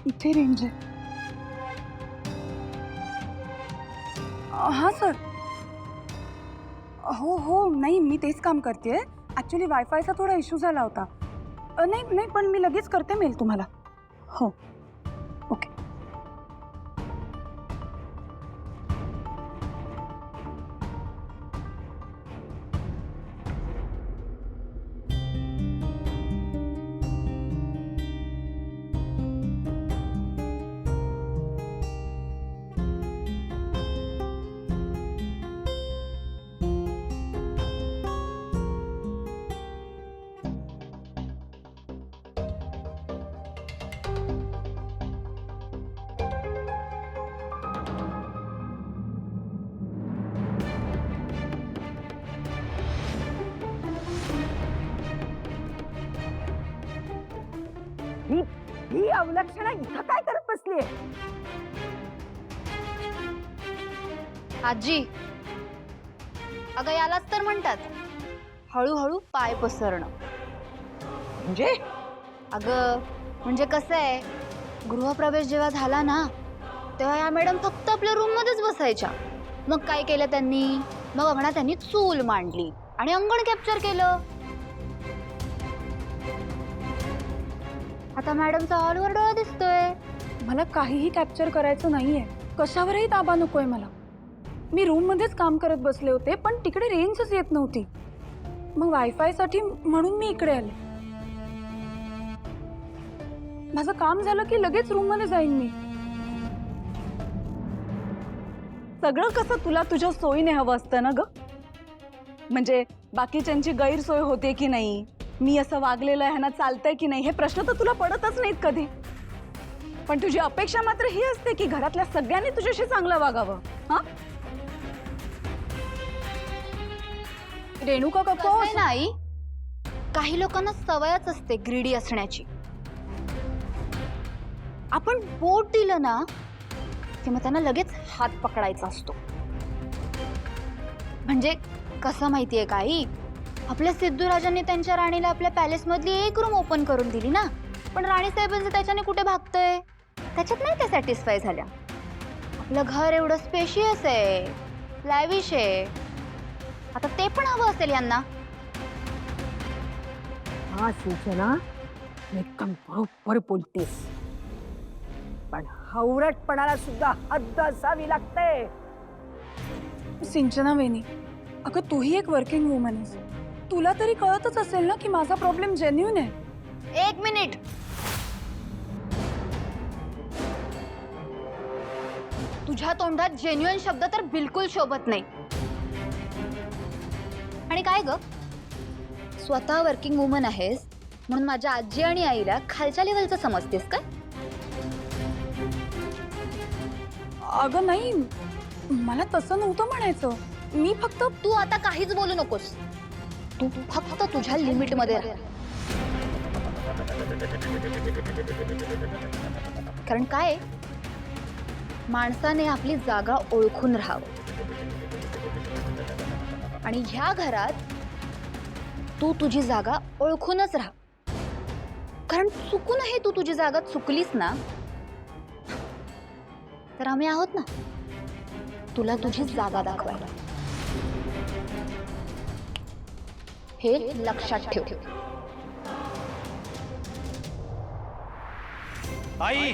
इथे रेंज आहे. हां सर. हो हो, नाही मी तेच काम करते. ॲक्च्युली वायफायचा थोडा इश्यू झाला होता. नाही नाही, पण मी लगेच करते मेल तुम्हाला. हो, ओके. ही ही अवलक्षणा इथं काय करत बसलीये? आजी, अगं यालाच तर म्हणतात हळूहळू पाय पसरणं. म्हणजे अगं म्हणजे कसं आहे, गृहप्रवेश जेव्हा झाला ना तेव्हा या मॅडम फक्त आपल्या रूम मध्येच बसायच्या. मग काय केलं त्यांनी, मग अंगणात त्यांनी चूल मांडली आणि अंगण कॅप्चर केलं. आता मॅडमचा हॉलवर डोळा दिसतोय. मला काहीही कॅप्चर करायचं नाहीये. कशावरही ताबा नकोय मला. मी रूममध्येच काम करत बसले होते, पण तिकडे रेंजच येत नव्हती. मग वायफायसाठी म्हणून मी इकडे आले. माझं काम झालं की लगेच रूममध्ये जाईन मी. सगळं कसं तुला तुझ्या सोयीने हवं असतं ना ग. म्हणजे बाकीच्यांची गैरसोय होते की नाही, मी असं वागलेलं ह्यांना चालतंय की नाही, हे प्रश्न तर तुला पडतच नाहीत कधी. पण तुझी अपेक्षा मात्र ही असते की घरातल्या सगळ्यांनी तुझ्याशी चांगलं वागावं. हा रेणुका कसं काका आहे ना आई, काही लोकांना सवयच असते ग्रीडी असण्याची. आपण बोट दिलं ना की मग त्यांना लगेच हात पकडायचा असतो. म्हणजे कसं माहितीये का आई, आपल्या सिद्धूराजांनी त्यांच्या राणीला आपल्या पॅलेस मधली एक रूम ओपन करून दिली ना, पण राणी साहेबांचं त्याच्याने कुठे भागतंय, त्याच्यात नाही त्या सॅटिस्फाय झाल्या. आपलं घर एवढं स्पेशियस आहे, लॅविश आहे, आता ते पण हवं असेल यांना. हा सिंचना, एकदम बरोबर बोलतेस, पण हवरटपणाला सुद्धा हद्द असावी लागते. सिंचना वेनी, अगं तूही एक वर्किंग वुमन आहेस. तुला तरी कळतच असेल ना की माझा प्रॉब्लेम जेन्युइन आहे. एक मिनिट, तुझ्या तोंडात जेन्युइन शब्द तर बिलकुल शोभत नाही. आणि काय ग, स्वतः वर्किंग वुमन आहेस म्हणून माझ्या आजी आणि आईला खालच्या लेवलचं समजतेस काय? अगं नाही, मला तसं नव्हतं म्हणायचं. मी फक्त तू आता काहीच बोलू नकोस. तू फक्त तुझ्या लिमिट मध्ये राह. कारण काय, माणसाने आपली जागा ओळखून राहावं. आणि ह्या घरात तू तुझी जागा ओळखूनच राहा. कारण चुकूनही तू तुझी जागा चुकलीस ना तर आम्ही आहोत ना तुला तुझी जागा दाखवायला. हे लक्षात ठेव. आई,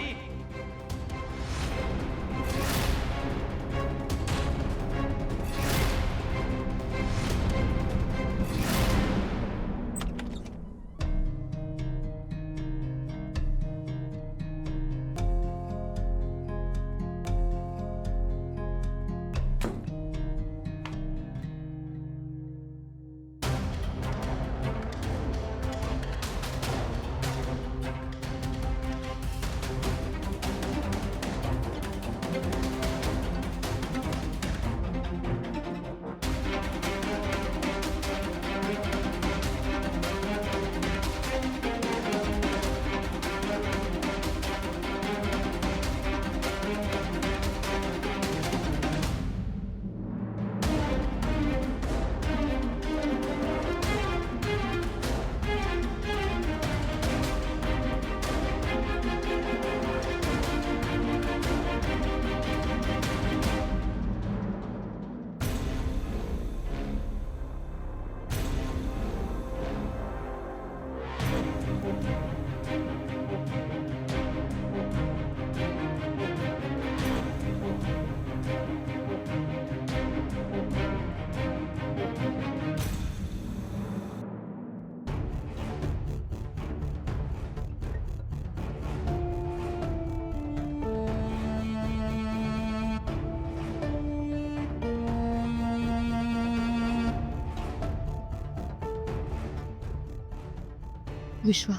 विश्वा,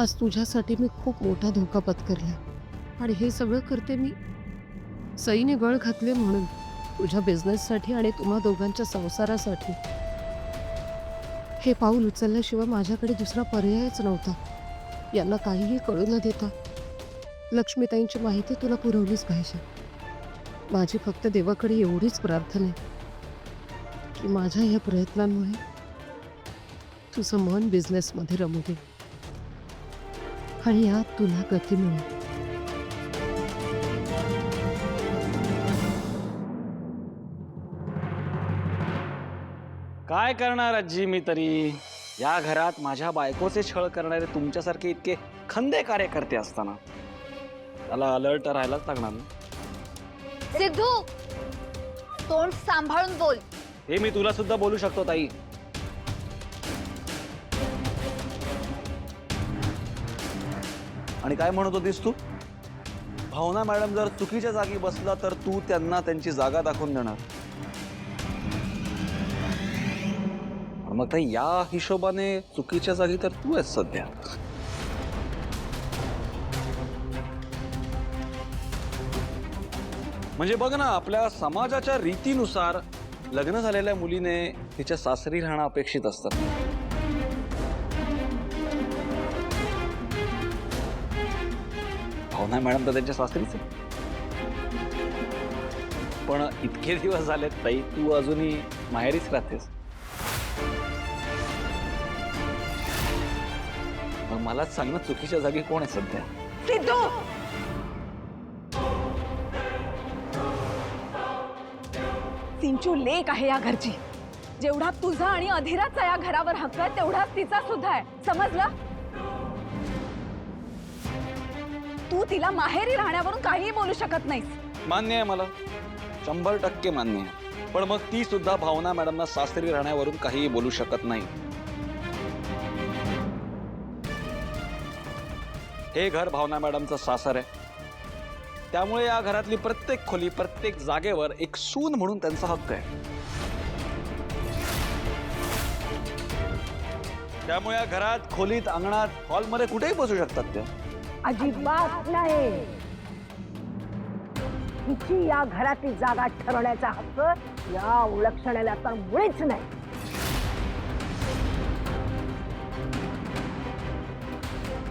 आज तुझ्यासाठी मी खूप मोठा धोका पत्करला आणि हे सगळं करते मी सईने गळ घातले म्हणून, तुझ्या बिझनेससाठी आणि तुम्हा दोघांच्या संसारासाठी. हे पाऊल उचलल्याशिवाय माझ्याकडे दुसरा पर्यायच नव्हता. यांना काहीही कळू न देता लक्ष्मीताईंची माहिती तुला पुरवलीच पाहिजे. माझी फक्त देवाकडे एवढीच प्रार्थना आहे की माझ्या या प्रयत्नांमुळे तुझं मन बिझनेसमध्ये रमू दे आणि यात तुला गती मिळेल. काय करणार आजी मी तरी. या घरात माझ्या बायकोचे छळ करणारे तुमच्यासारखे इतके खंदे कार्यकर्ते असताना त्याला अलर्ट राहायलाच लागणार ना. सिद्धू, तोंड सांभाळून बोल. हे मी तुला सुद्धा बोलू शकतो ताई. आणि काय म्हणत होतीस तू? भावना मॅडम जर चुकीच्या जागी बसला तर तू त्यांना त्यांची जागा दाखवून देणार. मग ताई या हिशोबाने चुकीच्या जागी तर तू आहेस सध्या. म्हणजे बघ ना, आपल्या समाजाच्या रीतीनुसार लग्न झालेल्या मुलीने तिच्या सासरी राहणं अपेक्षित असतं. भावना मॅडम तर त्यांच्या सासरीच आहे. पण इतके दिवस झालेत ताई, तू अजूनही माहेरीच राहतेस. मग मलाच सांग ना, चुकीच्या जागी कोण आहे सध्या? सिद्धू, सिंचू लेक आहे या घरची. जेवढा तुझा आणि अधिराचा या घरावर हक्क आहे तेवढाच तिचा सुद्धा आहे, समजला? तू तिला माहेरी राहण्यावरून काहीही बोलू शकत नाहीस. मान्य आहे मला, 100% मान्य आहे. पण मग ती सुद्धा भावना मॅडमना सासरी राहण्यावरून काहीही बोलू शकत नाही. हे घर भावना मॅडमचं सासर आहे. त्यामुळे या घरातली प्रत्येक खोली, प्रत्येक जागेवर एक सून म्हणून त्यांचा हक्क आहे. त्यामुळे या घरात, खोलीत, अंगणात, हॉलमध्ये कुठेही बसू शकतात त्या. अजिबात नाही. तिची या घरातील जागा ठरवण्याचा हक्क या उलक्षणाला तर मुळीच नाही.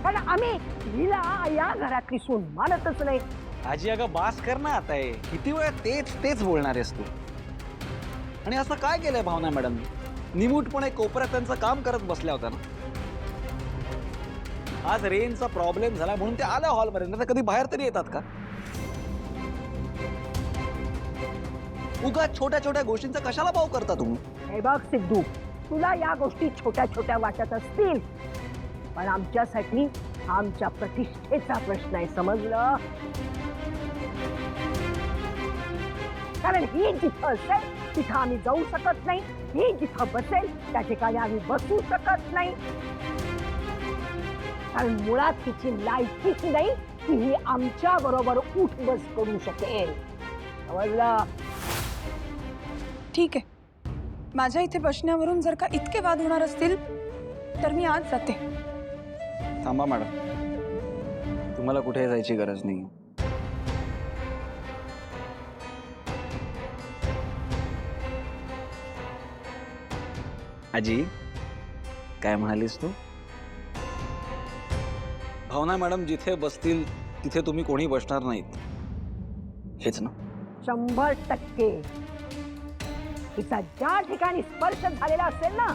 कारण आम्ही हिला या घरातली सून मानतच नाही. आजी अगं बास कर ना आता. आहे किती वेळा तेच तेच बोलणार आहेस तू. आणि असं काय केलंय भावना मॅडम? निमूटपणे कोपऱ्यात त्यांचं काम करत बसल्या होत्या ना. आज रेंजचा प्रॉब्लेम झाला म्हणून ते आल्या हॉलमध्ये, नाही तर कधी बाहेर तरी येतात का? उगाच छोट्या छोट्या गोष्टींचा कशाला भाव करता तुम्ही? हे बघ सिद्धू, तुला या गोष्टी छोट्या छोट्या वाटत असतील, पण आमच्यासाठी आमच्या प्रतिष्ठेचा प्रश्न आहे, समजलं? कारण ही जिथं असेल तिथं आम्ही जाऊ शकत नाही. ही जिथं बसेल त्या ठिकाणी आम्ही बसू शकत नाही. कारण मुळात तिची लायकीच नाही की ही आमच्या बरोबर उठ बस करू शकेल, समजलं? ठीक आहे, माझ्या इथे बसण्यावरून जर का इतके वाद होणार असतील तर मी आज जाते. थांबा मॅडम, तुम्हाला कुठे जायची गरज नाही. आजी काय म्हणालीस तू? भावना मॅडम जिथे बसतील तिथे तुम्ही कोणी बसणार नाहीत, हेच ना? 100%. तिचा ज्या ठिकाणी स्पर्श झालेला असेल ना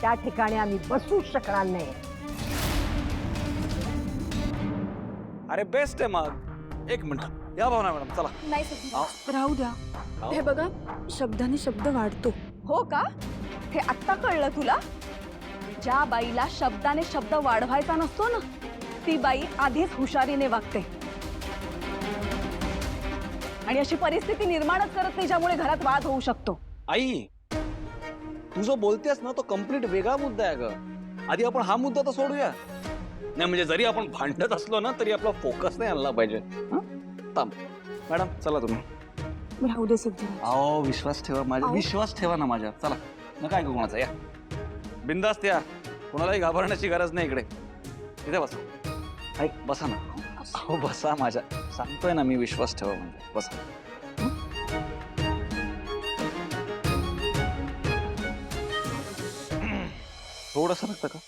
त्या ठिकाणी आम्ही बसू शकणार नाही. अरे बेस्ट आहे मग. एक मिनिट या भावना मॅडम, चला. नाही सर, राहू द्या. हे बघा, शब्दाने शब्द वाढतो. हो का? हे आत्ता कळलं तुला? ज्या बाईला शब्दाने शब्द वाढवायचा नसतो ना, ती बाई आधीच हुशारीने वागते आणि अशी परिस्थिती निर्माणच करत नाही ज्यामुळे घरात वाद होऊ शकतो. आई, तू जो बोलतेस ना तो कम्प्लीट वेगळा मुद्दा आहे ग. आधी आपण हा मुद्दा तर सोडूया. नाही म्हणजे जरी आपण भांडत असलो ना तरी आपला फोकस नाही आणला पाहिजे. थांब मॅडम, चला तुम्ही. राहू दे सिद्धी. अहो विश्वास ठेवा माझ्या, विश्वास ठेवा ना माझ्या. चला, नका ऐकू कोणाचा. या बिंदास्त या. कोणालाही घाबरण्याची गरज नाही इकडे. इथे बसा. ऐक, बसा ना. हो बसा, माझ्या सांगतोय ना मी, विश्वास ठेवा म्हणजे. बसा. थोडंसं नसतं का,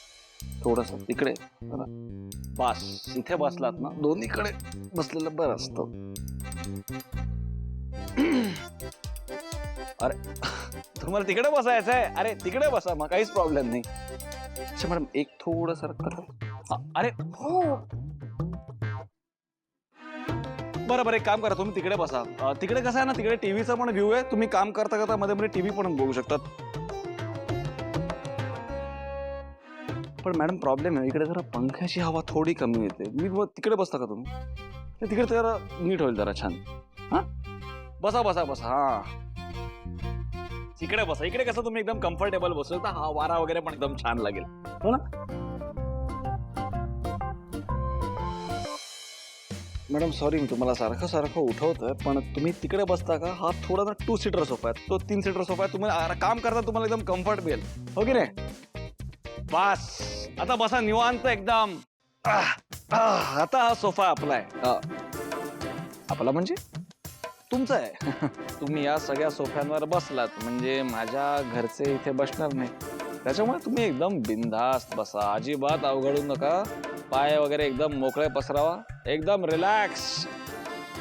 थोडंसं इकडे बघा. बस इथे बसलात ना, दोन्हीकडे बसलेलं बरं असतं. अरे तुम्हाला तिकडे बसायचं आहे? अरे तिकडे बसा, मग काहीच प्रॉब्लेम नाही. अच्छा मॅडम, एक थोडं सरकता. अरे हो, बरं बरं, एक काम करा, तुम्ही तिकडे बसा. तिकडे कसं आहे ना, तिकडे टीव्हीचा पण व्ह्यू आहे. तुम्ही काम करता करता मध्ये मध्ये टीव्ही पण बघू शकतात. पण मॅडम प्रॉब्लेम आहे, इकडे जरा पंख्याची हवा थोडी कमी येते. तिकडे बसता का तुम्ही? तिकडे जरा नीट होईल, जरा छान. हा बसा बसा बसा. हा इकडे बसा. इकडे कसं तुम्ही एकदम कम्फर्टेबल बसलो तर हा वारा वगैरे पण एकदम छान लागेल, हो ना? मॅडम सॉरी, मी तुम्हाला सारखं सारखं उठवतोय, पण तुम्ही तिकडे बसता का? हा थोडा ना 2 सीटर सोफा आहे, तो 3 सीटर सोफा आहे. तुम्ही काम करता, तुम्हाला एकदम कम्फर्ट मिळेल, हो की नाही? बस आता बसा निवांत एकदम. आता हा सोफा आपला आहे. आपला म्हणजे तुमचं आहे. तुम्ही या सगळ्या सोफ्यांवर बसलात म्हणजे माझ्या घरचे इथे बसणार नाही. त्याच्यामुळे तुम्ही एकदम बिनधास्त बसा, अजिबात अवघडू नका. पाय वगैरे एकदम मोकळे पसरावा, एकदम relax.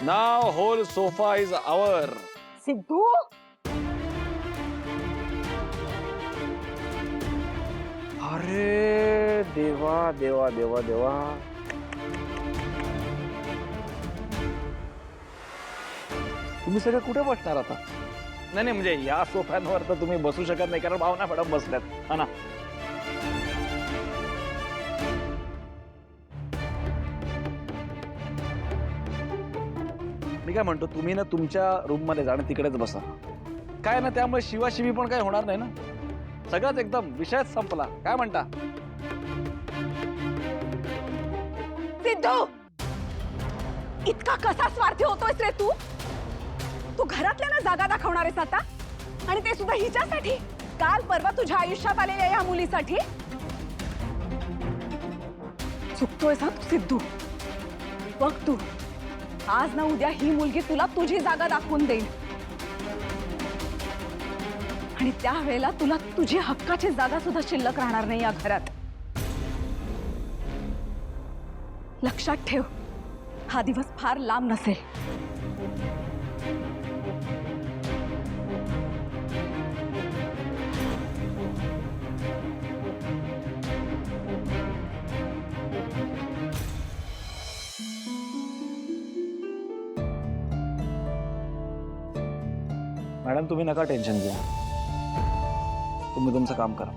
Now whole sofa is our. Siddhu, अरे देवा देवा देवा देवा. तुम्ही सगळे कुठे बसणार आता? नाही म्हणजे या सोफ्यांवर तर तुम्ही बसू शकत नाही, कारण भावना मॅडम बसल्यात, हा ना? मी काय म्हणतो, तुम्ही ना तुमच्या रूम मध्ये जा, तिकडेच बसा. काय ना, त्यामुळे शिवाशिवी पण काय होणार नाही ना. सगळंच एकदम विषयच संपला. काय म्हणता? सिद्धू, इतका कसा स्वार्थी होतोयस रे तू? तू घरातल्याला जागा दाखवणार आहेस आता, आणि ते सुद्धा हिच्यासाठी? काल परवा तुझ्या आयुष्यात आलेल्या या मुलीसाठी? चुकतोयस हा तू सिद्धू. बघ तू, आज ना उद्या ही मुलगी तुला तुझी जागा दाखवून देईल, आणि त्यावेळेला तुला तुझी हक्काची जागा सुद्धा शिल्लक राहणार नाही या घरात. लक्षात ठेव, हा दिवस फार लांब नसेल. मॅडम तुम्ही नका टेन्शन घेऊ, तुम्ही तुमचं काम करा.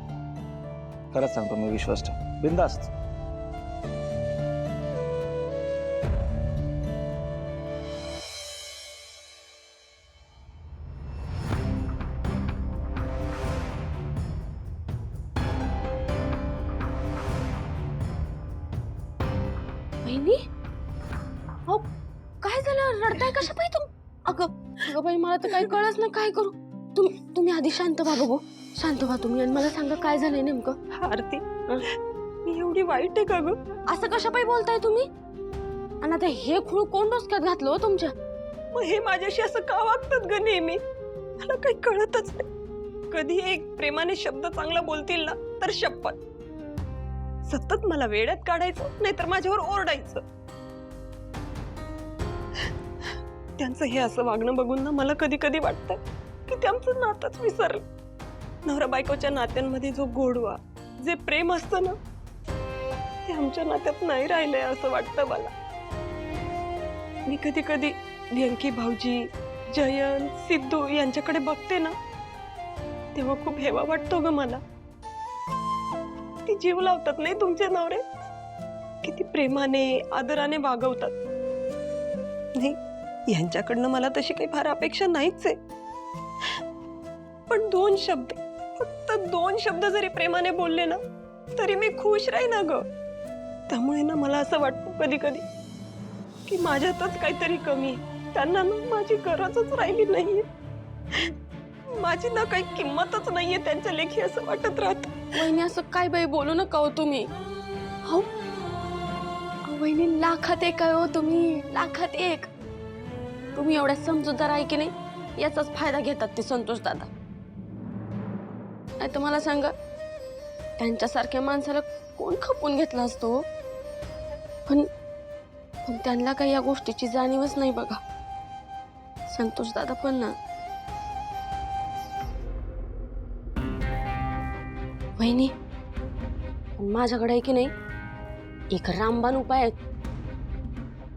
खरंच सांगतो मी, विश्वास ठेव, बिनधास्त. बहिणी, अहो काय झालं, रडताय कशा पायी तुम्ही? अगं बाई, मला तर काही कळच ना, काय करू. तुम्ही आधी शांत व्हा बघू, शांत व्हा तुम्ही, आणि मला सांगा काय झालंय नेमकं. आरती, मी एवढी वाईट आहे का ग? असं कशा पायी बोलताय तुम्ही? आणि आता हे खूळ कोण डोसक्यात घातलं हो तुमच्या? मग हे माझ्याशी असं का वागतात ग नेहमी? मला काही कळतच नाही. कधी एक प्रेमाने शब्द चांगला बोलतील ना, तर शपथ सतत मला वेड्यात काढायचं, नाहीतर माझ्यावर ओरडायचं. त्यांचं हे असं वागणं बघून ना, मला कधी कधी वाटतंय की ते आमचं नातंच विसरलं. नवरा बायकोच्या नात्यांमध्ये जो गोडवा, जे प्रेम असतं ना, ते आमच्या नात्यात नाही राहिलंय असं वाटतं मला. मी कधी कधी व्यंकी भाऊजी, जयंत, सिद्धू यांच्याकडे बघते ना, तेव्हा खूप हेवा वाटतो ग मला. ती जीव लावतात नाही तुमचे नवरे, किती प्रेमाने आदराने वागवतात. नाही, यांच्याकडनं मला तशी काही फार अपेक्षा नाहीच आहे, पण 2 शब्द, फक्त 2 शब्द जरी प्रेमाने बोलले ना, तरी मी खुश राहीन ना ग. त्यामुळे ना मला असं वाटतं कधी कधी की माझ्यातच काहीतरी कमी आहे. त्यांना ना माझी गरजच राहिली नाहीये. माझी ना काही किंमतच नाहीये त्यांच्या लेखी असं वाटत राहत. वहिनी असं काय बाई बोलू नका हो तुम्ही. हो वहिनी लाखात एक आहे हो तुम्ही, लाखात एक. तुम्ही एवढ्या समजूतदार आहे की नाही याचाच फायदा घेतात ते संतोष दादा. नाही तर मला सांगा त्यांच्यासारख्या माणसाला कोण खपून घेतला असतो. पण पण त्यांना काही या गोष्टीची जाणीवच नाही बघा. संतोष दादा पण ना वहिनी माझ्याकडे आहे की नाही एक रामबाण उपाय आहे.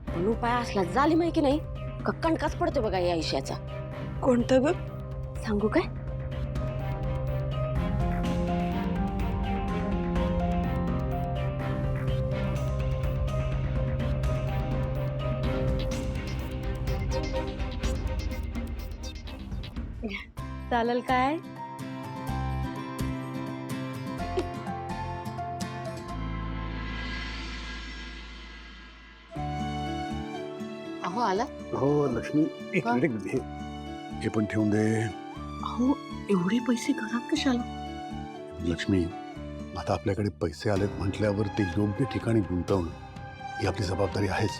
पण उपाय असला जालिम आहे की नाही का कणकाच पडतो बघा या आयुष्याचा. कोणतं ग? सांगू काय? चालेल काय? अहो आला. हो लक्ष्मी, एक हा? मिनिट हे पण ठेवून दे. अहो एवढे पैसे घरात कशाला? लक्ष्मी, आता आपल्याकडे पैसे आलेत म्हटल्यावर ते योग्य ठिकाणी गुंतवणं ही आपली जबाबदारी आहेच.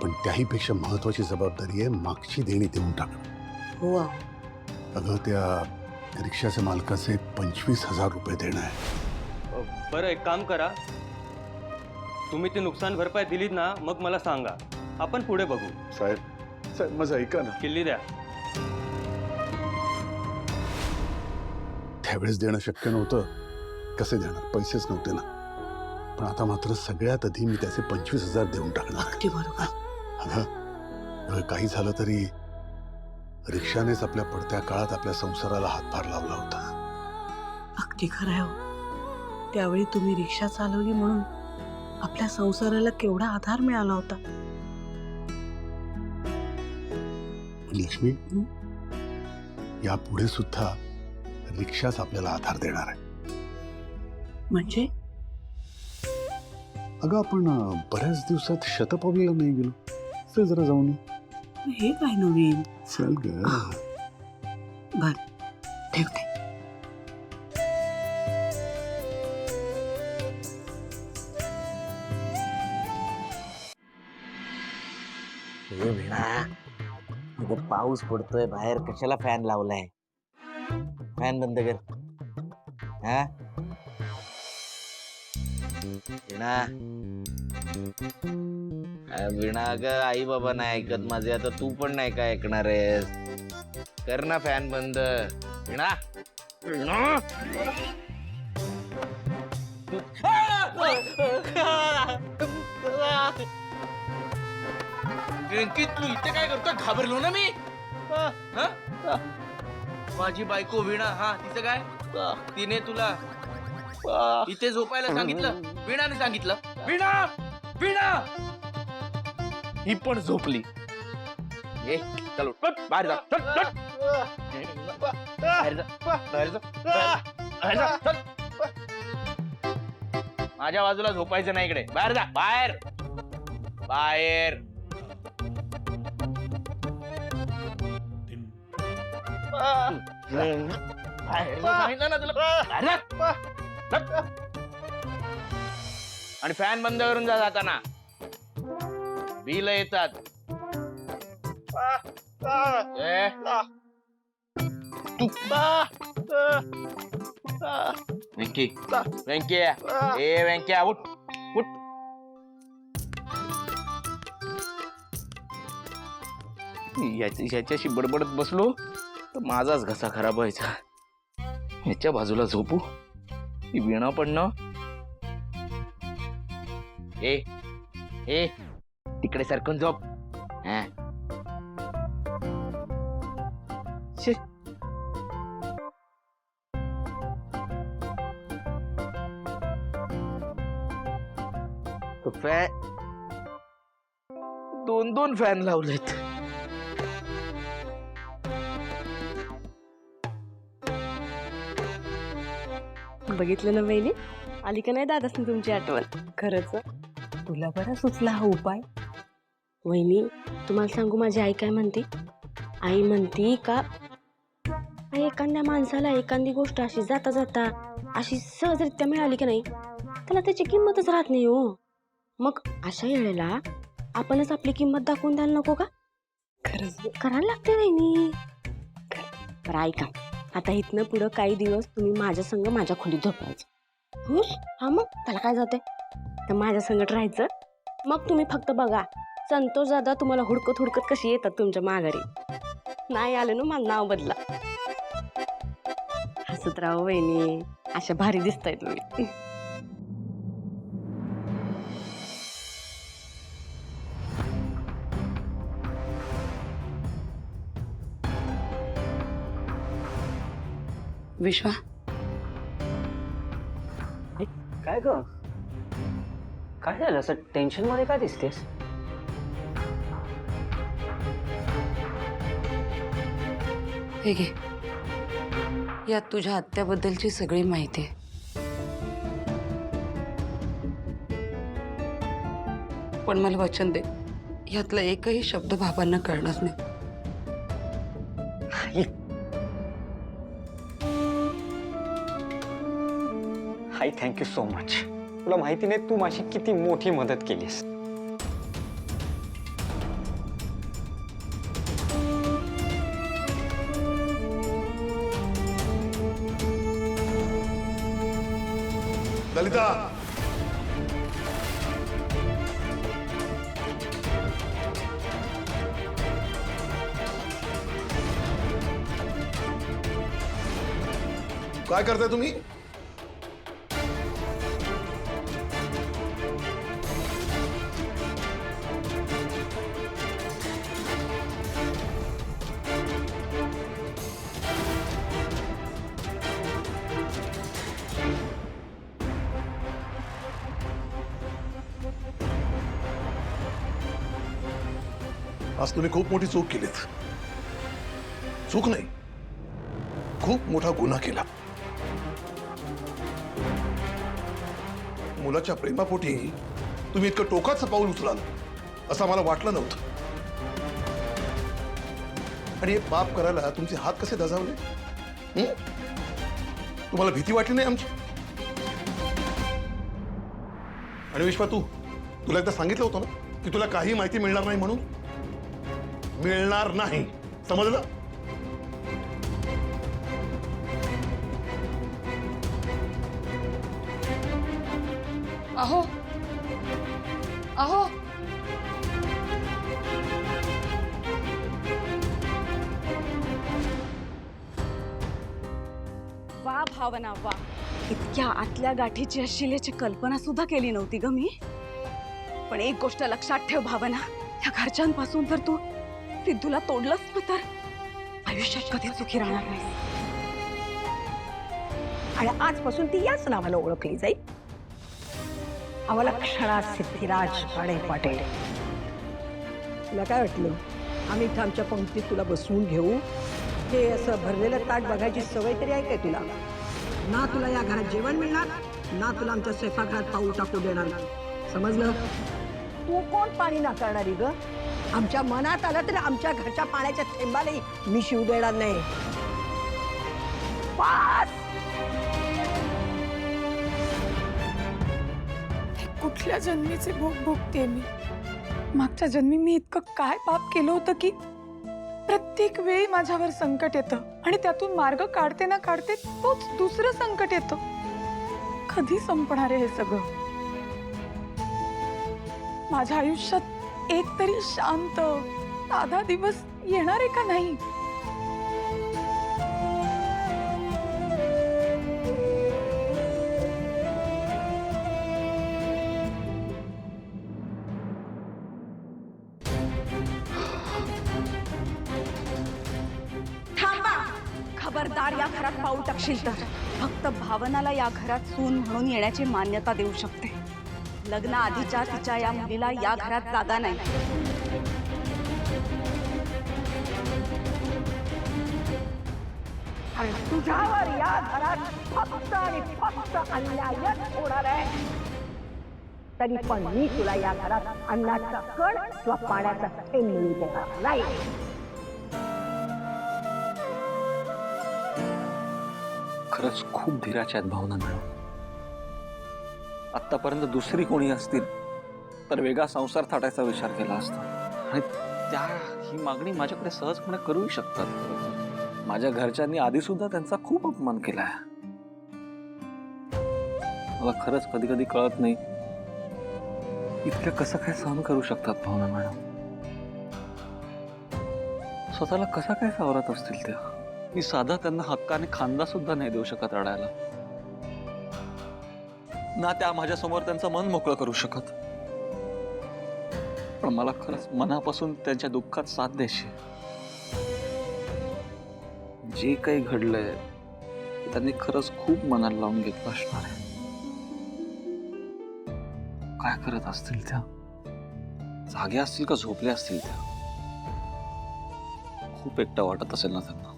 पण त्याही पेक्षा महत्वाची जबाबदारी आहे मागची देणी देऊन टाकणं. हो अगं त्या रिक्षाच्या मालकाचे 25,000 रुपये देणं आहे. बरं एक काम करा, तुम्ही ती नुकसान भरपाई दिलीत ना मग मला सांगा, आपण पुढे बघू. साहेब माझं ऐका ना. किल्ली द्या. त्यावेळेस देणं शक्य नव्हतं. कसे देणार? पैसेच नव्हते ना. पण आता मात्र सगळ्यात आधी मी त्याचे 25,000 देऊन टाकणार. अगदी बरोबर. अगं काही झालं तरी रिक्षानेच आपल्या पडत्या काळात आपल्या संसाराला हातभार लावला होता. अगदी खरं आहे हो. त्यावेळी तुम्ही रिक्षा चालवली म्हणून आपल्या संसाराला केवढा आधार मिळाला होता. लक्ष्मी, यापुढे सुद्धा रिक्षाच आपल्याला आधार देणार आहे. म्हणजे अगं आपण बऱ्याच दिवसात शतपावलीला नाही गेलो. चल जरा जाऊन येऊ. हे काय नवीन? चल ग. बर ठेवते. हे भिणा, इथं पाऊस पडतोय बाहेर, कशाला फॅन लावलाय? फॅन बंद कर. हा भिणा, भिणा ग, आई बाबा नाही ऐकत माझे, आता तू पण नाही का ऐकणार आहेस? कर ना फॅन बंद. भिणा, भिणा. वेंकी, तू इथे काय करतोय? घाबरलो ना मी. माझी बायको वीणा, हा तिचं काय? तिने तुला इथे झोपायला सांगितलं? वीणाने सांगितलं? वीणा, वीणा ही पण झोपली. ए चल उठ, बाहेर जा. चल, चल. बाहेर जा, बाहेर जा, बाहेर जा, चल. माझ्या बाजूला झोपायचं नाही इकडे. बाहेर जा, बाहेर, बाहेर. सांगितलं ना तुला. आणि फॅन बंद करून जा जाताना. बिल येतात. वेंकी, वेंकी, ए वेंक्या, उठ उठ. याच्याशी बडबडत बसलो तर माझाच घसा खराब व्हायचा. ह्याच्या बाजूला झोपू, ही वीणा पण ना. ए ए तिकडे सरकून झोप. हा शी. दोन फॅन लावलेत. बघितलं ना बहिणी, आली का नाही दादासनी तुमची आठवण? खरंच तुला बरा सुचला हा उपाय. वहिनी तुम्हाला सांगू माझी आई काय म्हणते? आई म्हणती का एखाद्या माणसाला एखादी गोष्ट अशी जाता जाता अशी सहजरित्या मिळाली की नाही त्याला त्याची किंमतच राहत नाही हो. मग अशा वेळेला आपणच आपली किंमत दाखवून द्यायला नको का? खरंच करायला लागते नाही. बरं ऐका, आता इथनं पुढं काही दिवस तुम्ही माझ्या संग माझ्या खोलीत झोपायचं. हुश, हा मग त्याला काय जाते तर माझ्या संगत राहायचं. मग तुम्ही फक्त बघा संतोष दादा तुम्हाला हुडकत हुडकत कशी येतात तुमच्या माघारी. नाही आलं ना माझं नाव बदला. हसत राहो वहिनी, अशा भारी दिसताय तुम्ही. विश्वा, काय ग? काय झालं असं टेन्शन मध्ये काय दिसतेस? हे घे, यात तुझ्या आत्याबद्दलची सगळी माहिती आहे. पण मला वचन दे, यातला एकही शब्द बाबांना कळणार नाही. आई थँक्यू सो मच. तुला माहिती नाही तू माझी किती मोठी मदत केलीस. ललिता, काय करताय तुम्ही? आज तुम्ही खूप मोठी चूक केलीत. चूक नाही, खूप मोठा गुन्हा केला. मुलाच्या प्रेमापोटी तुम्ही इतकं टोकाचं पाऊल उचलाल असं मला वाटलं नव्हतं. आणि हे पाप करायला तुमचे हात कसे दजावले? तुम्हाला भीती वाटली नाही आमची? आणि विश्वा, तुला एकदा सांगितलं होतं ना की तुला काही माहिती मिळणार नाही म्हणून. मिळणार नाही, समजलं? अहो अहो, वा भावना वा, इतक्या आतल्या गाठीची असशील याची कल्पना सुद्धा केली नव्हती ग मी. पण एक गोष्ट लक्षात ठेव भावना, या घरच्यांपासून जर तू सिद्धूला तोडलंस ना तर आयुष्यात कधी सुखी राहणार नाही. आणि आजपासून ती याच नावानं ओळखली जाईल. आम्हाला क्षणात सिद्धिराज राणे पाटील. तुला काय वाटलं आम्ही इथं आमच्या पंक्तीत तुला बसवून घेऊ? हे असं भरलेलं ताट बघायची सवय तरी आहे काय तुला? ना तुला या घरात जेवण मिळणार, ना तुला आमच्या स्वयंपाकघरात पाऊल टाकू देणार. समजलं? तू कोण पाणी नाकारणारी ग? आमच्या मनात आलं तरी आमच्या घरच्या पाण्याच्या थेंबालाही मी शिव देणार नाही. पास! कुठल्या जन्मीचे भोग भोगते मी. मागच्या जन्मी मी इतकं काय पाप केलं होतं की प्रत्येक वेळी माझ्यावर संकट येतं आणि त्यातून मार्ग काढते ना काढते तोच दुसरं संकट येतं. कधी संपणार आहे हे सगळं? माझ्या आयुष्यात एक तरी शांत साधा दिवस येणार आहे का नाही? खबरदार, या घरात पाऊल टाकशील तर फक्त भावनाला या घरात सून म्हणून येण्याची मान्यता देऊ शकते. लग्नाआधीच्या तिच्या या मुलीला या घरात जागा नाही. आणि तुझ्यावर या घरात फक्त आणि फक्त अन्यायच होणार आहे. तरी पण मी तुला या घरात अन्नाचा कण किंवा पाण्याचा थेंब मिळू देणार नाही. खरंच खूप धीराच्या आहेत भावना मॅडम. आतापर्यंत दुसरी कोणी असतील तर वेगळा संसार थाटायचा विचार केला असता, आणि त्या ही मागणी माझ्याकडे सहजपणे करूही शकतात. माझ्या घरच्यांनी आधी सुद्धा त्यांचा खूप अपमान केलाय. मला खरंच कधी कधी कळत नाही इतकं कसं काय सहन करू शकतात भावना मॅडम. स्वतःला कसा काय सावरत असतील त्या. मी साधा त्यांना हक्काने खांदा सुद्धा नाही देऊ शकत रडायला, ना त्या माझ्या समोर त्यांचं मन मोकळं करू शकत. पण मला खरंच मनापासून त्यांच्या दुःखात साथ द्यायची. जे काही घडलंय त्यांनी खरंच खूप मनाला लावून घेतलं असणार आहे. काय करत असतील त्या, जागे असतील का झोपले असतील त्या. खूप एकटा वाटत असेल ना त्यांना,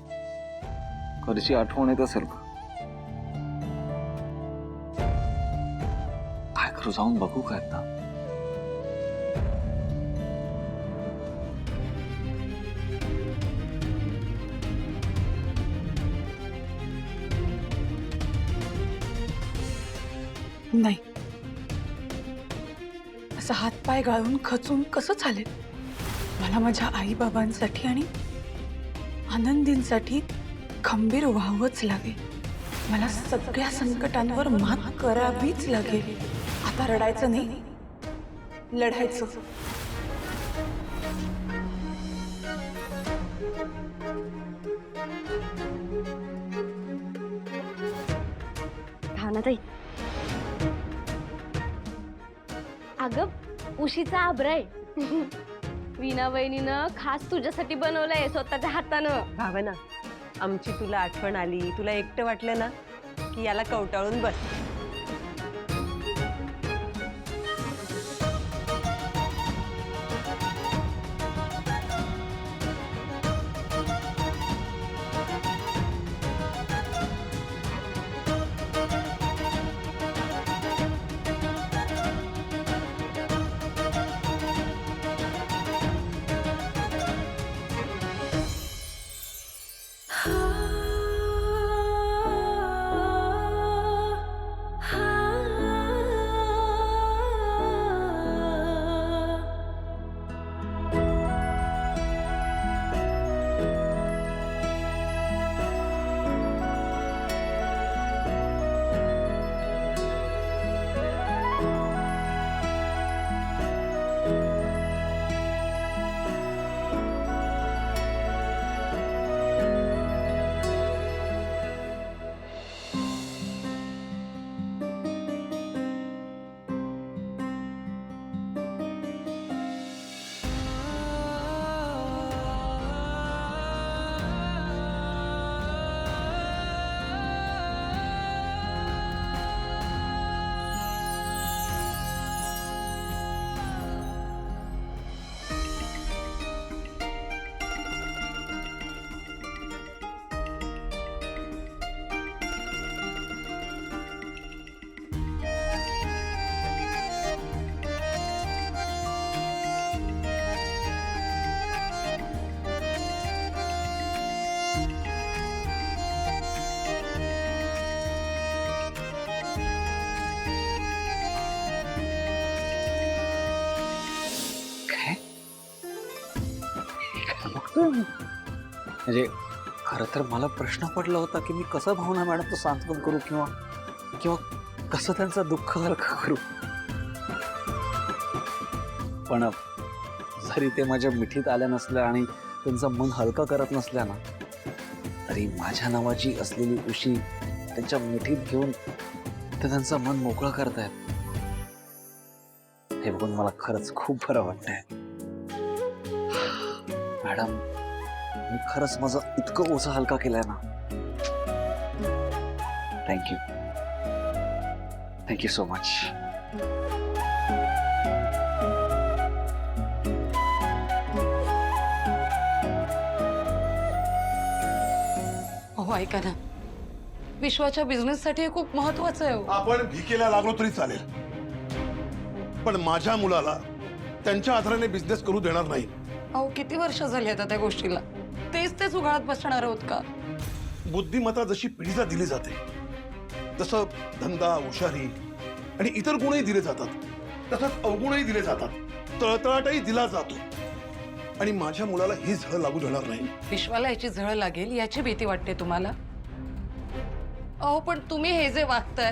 घरची आठवण येत असेल का. काय करू, जाऊन बघू काय एकदा. नाही, असं हातपाय गाळून खचून कसं चालेल. मला माझ्या आई बाबांसाठी आणि आनंदींसाठी खंबीर व्हावंच लागेल. मला सगळ्या संकटांवर मात करावीच लागेल. आता रडायचं नाही, लढायचं. भावनाताई, अगं उशीचा आब्रा आहे. वीणा वहिनीनं खास तुझ्यासाठी बनवलंय स्वतःच्या हातानं. भावना, आमची तुला आठवण आली, तुला एकटं वाटलं ना की याला कवटाळून बस. म्हणजे खरं तर मला प्रश्न पडला होता की मी कसं भावना मॅडमचं सांत्वन करू किंवा किंवा कसं त्यांचं दुःख हलकं करू. पण जरी ते माझ्या मिठीत आल्या नसल्या आणि त्यांचं मन हलकं करत नसल्या ना, तरी माझ्या नावाची असलेली उशी त्यांच्या मिठीत घेऊन ते त्यांचं मन मोकळं करतायत. हे बघून मला खरंच खूप बरं वाटतंय. मॅडम, मी खरंच माझं इतकं ओझं हलका केलाय ना. Thank you, thank you so much. हो ऐका ना, विश्वाच्या बिझनेससाठी हे खूप महत्वाचं आहे. आपण भिकेला लागलो तरी चालेल, पण माझ्या मुलाला त्यांच्या आधाराने बिझनेस करू देणार नाही. अहो किती वर्ष झाली आता त्या गोष्टीला, तेच उघडत बसणार आहोत का. बुद्धिमत्ता जशी पिढीला दिली जाते, जसं धंदा, हुशारी आणि इतर गुणही दिले जातात, तसंच अवगुणही दिले जातात, तळतळाटही दिला जातो. आणि माझ्या मुलाला ही झळ लागू देणार नाही. विश्वाला याची झळ लागेल याची भीती वाटते तुम्हाला? अहो पण तुम्ही हे जे वागताय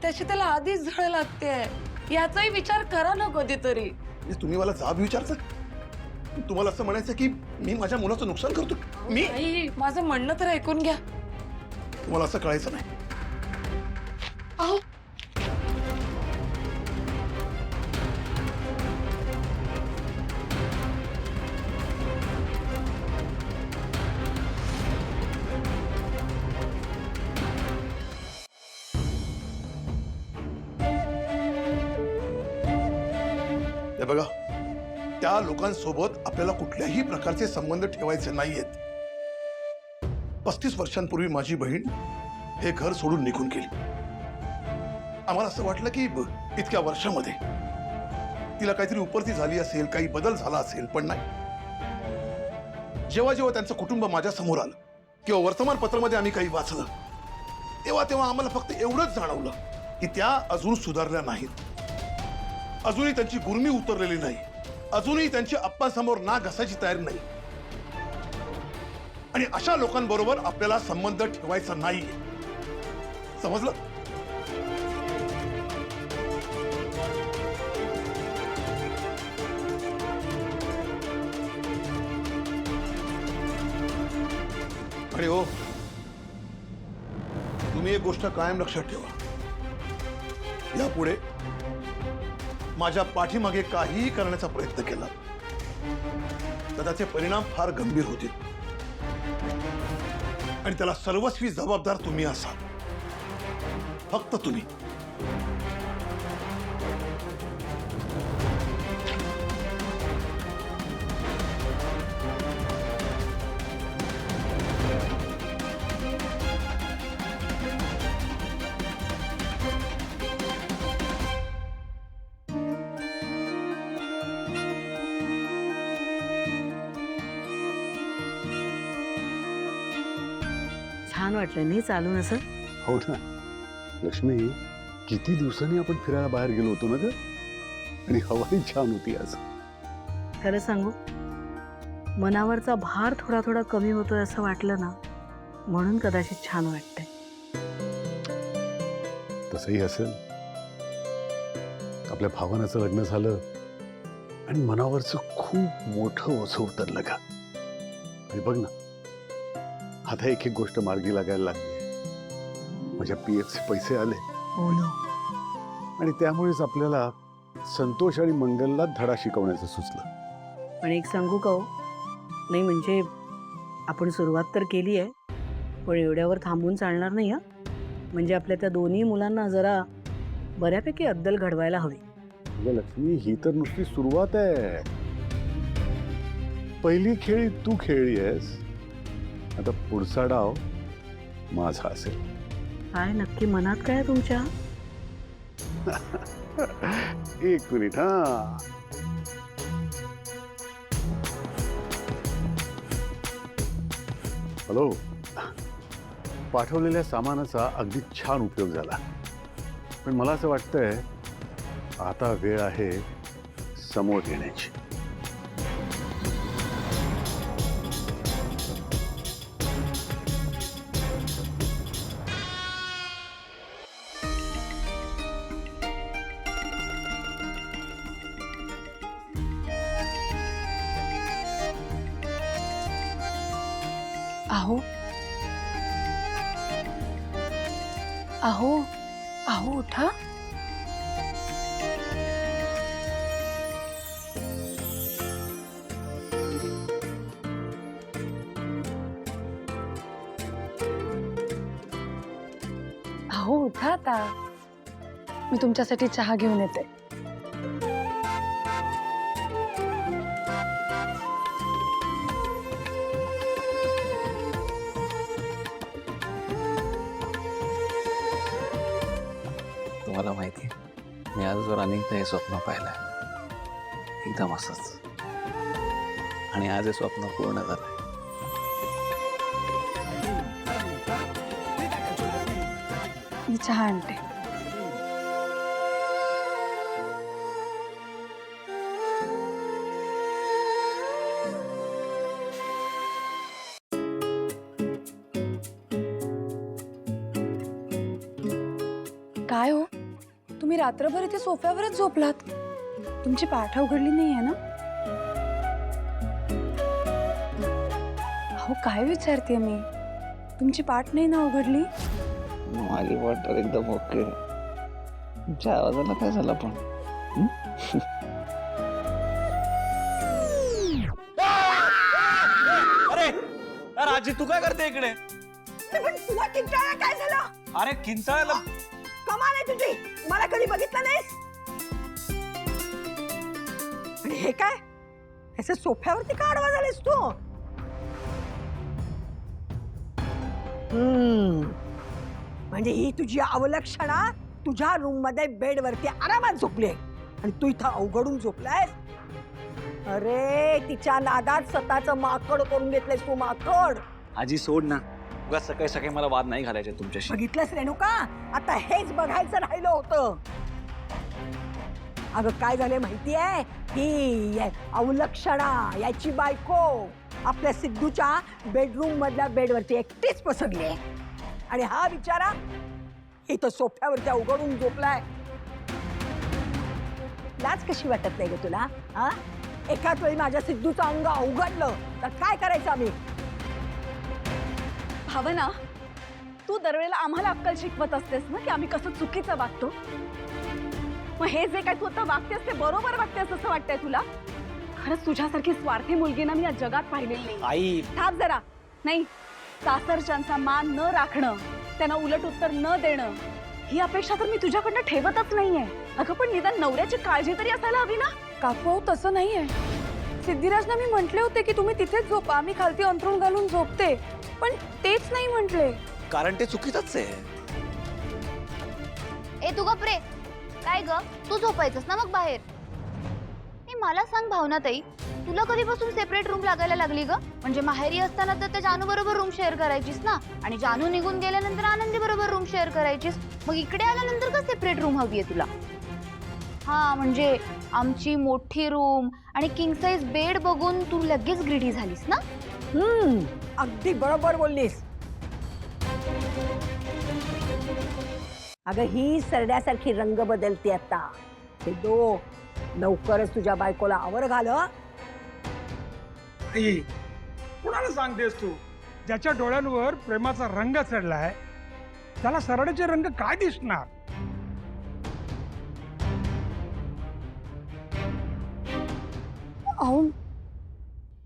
त्याची त्याला आधीच झळ लागते, याचाही विचार करा ना कधीतरी. तुम्ही मला जाब विचारता? तुम्हाला असं म्हणायचं की मी माझ्या मुलाचं नुकसान करतो? मी आई, माझं म्हणणं तर ऐकून घ्या. तुम्हाला असं कळायचं नाही. अहो हे बघा, त्या लोकांसोबत आपल्याला कुठल्याही प्रकारचे संबंध ठेवायचे नाहीयेत. 35 वर्षांपूर्वी माझी बहीण हे घर सोडून निघून गेली. आम्हाला असं वाटलं की इतक्या वर्षामध्ये तिला काहीतरी उपरती झाली असेल, काही बदल झाला असेल, पण नाही. जेव्हा जेव्हा त्यांचं कुटुंब माझ्या समोर आलं किंवा वर्तमानपत्रामध्ये आम्ही काही वाचलं, तेव्हा तेव्हा आम्हाला फक्त एवढंच जाणवलं की त्या अजून सुधारल्या नाहीत, अजूनही त्यांची गुरमी उतरलेली नाही, अजूनही त्यांची अप्पांसमोर नाक घासायची तयारी नाही. आणि अशा लोकांबरोबर आपल्याला संबंध ठेवायचा नाही. समजलं? आणि हो, तुम्ही एक गोष्ट कायम लक्षात ठेवा, यापुढे माझ्या पाठीमागे काहीही करण्याचा प्रयत्न केला तर त्याचे परिणाम फार गंभीर होतील आणि त्याला सर्वस्वी जबाबदार तुम्ही असाल, फक्त तुम्ही. छान वाटलं नाही चालून असं? हो ना लक्ष्मी, किती दिवसांनी आपण फिरायला बाहेर गेलो होतो ना ग, आणि हवाही छान होती आज. खरं सांगू, मनावरचा भार थोडा थोडा कमी होतोय असं वाटलं ना, म्हणून कदाचित छान वाटतंय. तसंही असेल, आपल्या भावनाचं लग्न झालं आणि मनावरचं खूप मोठं ओझं उतरलं का. आणि बघ ना, आता एक एक गोष्ट मार्गी लागायला लागली. माझ्या पीएफचे पैसे आले हो ना. आणि त्यामुळेच आपल्याला संतोष आणि मंगलला धडा शिकवण्याचं सुचलं. पण एक सांगू का हो, नाही म्हणजे आपण सुरुवात तर केली आहे, पण एवढ्यावर थांबून चालणार नाही. हा म्हणजे आपल्या त्या दोन्ही मुलांना जरा बऱ्यापैकी अद्दल घडवायला हवी. अगं लक्ष्मी, ही तर नुसती सुरुवात आहे. पहिली खेळी तू खेळली आहेस, आता पुढचा डाव माझा असेल. काय नक्की मनात काय आहे तुमच्या? एक मिनिट. हा, हॅलो. पाठवलेल्या सामानाचा अगदी छान उपयोग झाला, पण मला असं वाटतंय आता वेळ आहे समोर येण्याची. अहो अहो अहो उठा. अहो उठा आता, मी तुमच्यासाठी चहा घेऊन येते. तुम्हाला माहिती आहे, मी आजवर अनेकदा हे स्वप्न पाहिलंय, एकदम असंच, आणि आज हे स्वप्न पूर्ण झालंय. मी चहा आणते. काय हो, तुम्ही रात्रभर इथे सोफ्यावरच झोपलात? तुमची पाठ उघडली नाहीये ना? अहो काय विचारते मी, तुमची पाठ नाही ना उघडली? माझी वाट तर एकदम ओके. तुमच्या आवाजाला काय झालं पण? अरे राजी, तू काय करते इकडे? पण तुला किंचाळा काय झालं? अरे किंचाळायला कमाल आहे तुझी, मला कधी बघितलं नाहीस. आणि हे काय, असं सोफ्यावरती का आडवा झालीस तू? म्हणजे ही तुझी अवलक्षणा तुझ्या रूम मध्ये बेड वरती आरामात झोपली आणि तू इथं अवघडून झोपलायस. अरे तिच्या नादात स्वतःच माकड करून घेतलंयस तू, माकड. आजी सोड ना, उगाच सकाळी सकाळी मला वाद नाही घालायचे तुमच्याशी. बघितलंस रेणुका, आता हेच बघायचं राहिलं होतं. अगं काय झालं माहितीये, ही अवलक्षणा याची बायको आपल्या सिद्धूच्या बेडरूम मधल्या बेडवरती एकटीच पसरली आहे आणि हा बिचारा इथं सोफ्यावरती अवघडून झोपलाय. लाज कशी वाटत नाही ग तुला? हा, एकाच वेळी माझ्या सिद्धूचं अंग अवघडलं तर काय करायचं आम्ही? भावना, तू दरवेळेला आम्हाला अक्कल शिकवत असतेस ना की आम्ही कसं चुकीचं वागतो. मग हे जे काय तू आता वागतेस ते बरोबर वागतेस असं वाटतंय तुला? खरंच तुझ्यासारखी स्वार्थी मुलगी ना मी या जगात पाहिलेली नाही. आई थांब जरा. नाही, सासरच्यांचा मान न राखणं, त्यांना उलट उत्तर न देणं, ही अपेक्षा तर मी तुझ्याकडनं ठेवतच नाहीये. अगं पण निदान नवऱ्याची काळजी तरी असायला हवी ना. काकू तसं नाहीये. सिद्धिराजना मी म्हटले होते की तुम्ही तिथेच झोपा, आम्ही खालती अंथरूण घालून झोपते, पण तेच नाही म्हटले. कारण ते चुकीचंच आहे. ए तू गप रे. काय ग, तू झोपायचंस ना मग बाहेर? मला सांग भावनाताई, तुला कधीपासून सेपरेट रूम लागायला लागली ग? म्हणजे माहेरी असताना तर त्या जानू बरोबर रूम शेअर करायचीस ना, आणि जानू निघून गेल्यानंतर आनंदी बरोबर रूम शेअर करायचीस. मग इकडे आल्यानंतर का सेपरेट रूम हवी आहे तुला? हा, म्हणजे आमची मोठी रूम आणि किंग साइज बेड बघून तू लगेच ग्रीडी झालीस ना? अगदी बरोबर बोललीस. अगं ही सरड्यासारखी रंग बदलते आता. सिद्धू, लवकरच तुझ्या बायकोला आवर घाल. कुणाला सांगतेस तू? ज्याच्या डोळ्यांवर प्रेमाचा रंग चढलाय त्याला सरडेचे रंग काय दिसणार?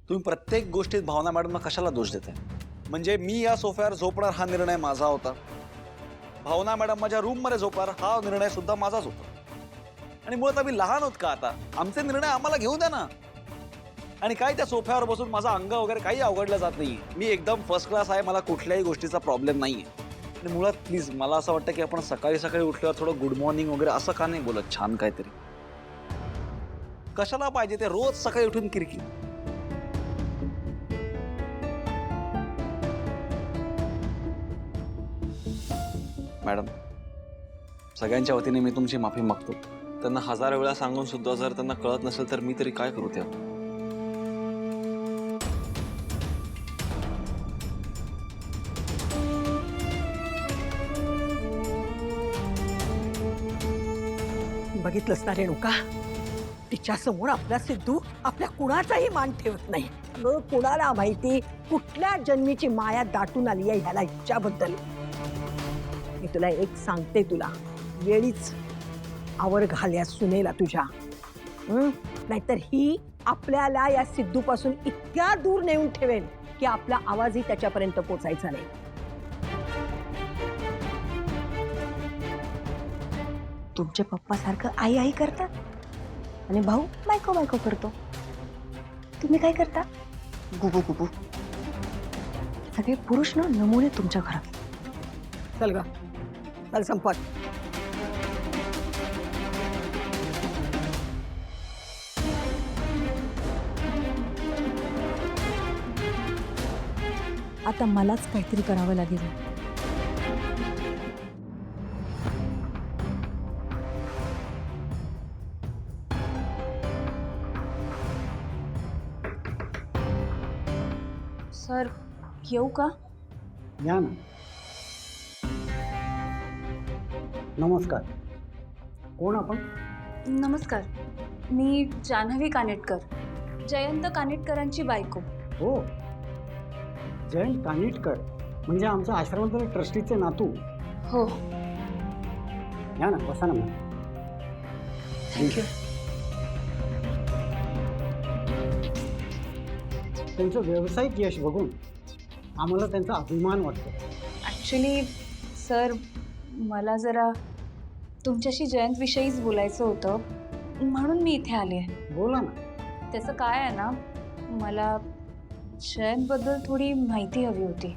तुम्ही प्रत्येक गोष्टीत भावना मॅडमना कशाला दोष देताय? म्हणजे मी या सोफ्यावर झोपणार हा निर्णय माझा होता, भावना मॅडम माझ्या रूम मध्ये झोपणार हा निर्णय सुद्धा माझाच होता. आणि मुळात आम्ही लहान होत का आता? आमचे निर्णय आम्हाला घेऊ द्या ना. आणि काय त्या सोफ्यावर बसून माझा अंग वगैरे काही अवघडलं जात नाही. मी एकदम फर्स्ट क्लास आहे, मला कुठल्याही गोष्टीचा प्रॉब्लेम नाहीये. आणि मुळात प्लीज मला असं वाटतं की आपण सकाळी सकाळी उठल्यावर थोडं गुड मॉर्निंग वगैरे असं का नाही बोलत? छान काहीतरी कशाला पाहिजे ते रोज सकाळी उठून किरकिर? मॅडम, सगळ्यांच्या वतीने मी तुमची माफी मागतो. त्यांना 1000 वेळा सांगून सुद्धा जर त्यांना कळत नसेल तर मी तरी काय करू? त्या बघितलंस ना रेणुका, तिच्या समोर आपला सिद्धू आपल्या कुणाचाही मान ठेवत नाही. अगं कुणाला माहिती कुठल्या जन्मीची माया दाटून आली आहे ह्याला हिच्याबद्दल. मी तुला एक सांगते, तुला वेळीच आवर घाल्या सुनेला तुझ्या. नाहीतर ही आपल्याला या सिद्धू पासून इतक्या दूर नेऊन ठेवेल की आपला आवाजही त्याच्यापर्यंत पोचायचा नाही. तुमच्या पप्पा सारखं आई आई करतात आणि भाऊ बायको बायको करतो. तुम्ही काय करता? गुबू गुबू. सगळे पुरुष ना नमुने तुमच्या घरात. चल ग, चल संपत. आता मलाच काहीतरी करावं लागेल. सर येऊ का? या ना. नमस्कार. कोण आपण? नमस्कार, मी जान्हवी कानेटकर, जयंत कानेटकरांची बायको. हो, जयंत कानिटकर म्हणजे आमच्या आश्रमातील ट्रस्टीचे नातू. हो. या ना, बसा ना. थँक्यू. त्यांचं व्यावसायिक यश बघून आम्हाला त्यांचा अभिमान वाटतो. ॲक्च्युली सर, मला जरा तुमच्याशी जयंतविषयीच बोलायचं होतं, म्हणून मी इथे आले आहे. बोला ना. त्याचं काय आहे ना, मला जयंतबद्दल थोडी माहिती हवी होती.